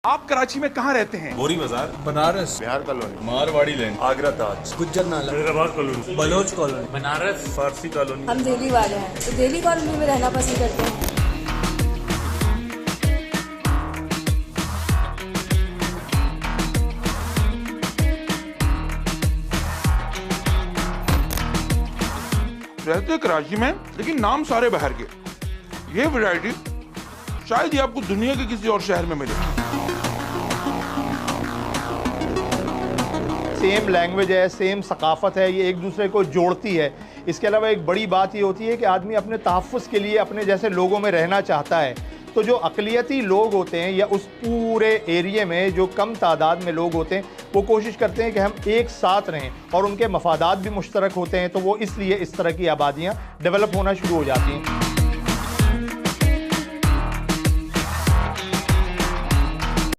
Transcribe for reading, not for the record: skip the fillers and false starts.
आप कराची में कहाँ रहते हैं? Bori Bazaar, Banaras, Bihar colony, Marwari land, Agra Taj, Gujjar Nala, Hyderabad colony, Baloch colony, Banaras, Farsi colony. हम दिल्ली वाले हैं तो दिल्ली कॉलोनी में रहना पसंद करते हैं। रहते कराची में लेकिन नाम सारे बाहर के। ये वैरायटी शायद ही आपको दुनिया के किसी और शहर में मिले। सेम लैंग्वेज है, सेम सकाफ़त है, ये एक दूसरे को जोड़ती है। इसके अलावा एक बड़ी बात ये होती है कि आदमी अपने तहफ़्फ़ुज़ के लिए अपने जैसे लोगों में रहना चाहता है। तो जो अक़लियती लोग होते हैं या उस पूरे एरिए में जो कम तादाद में लोग होते हैं, वो कोशिश करते हैं कि हम एक साथ रहें और उनके मफादात भी मुश्तरक होते हैं, तो वो इसलिए इस तरह की आबादियाँ डेवलप होना शुरू हो जाती हैं।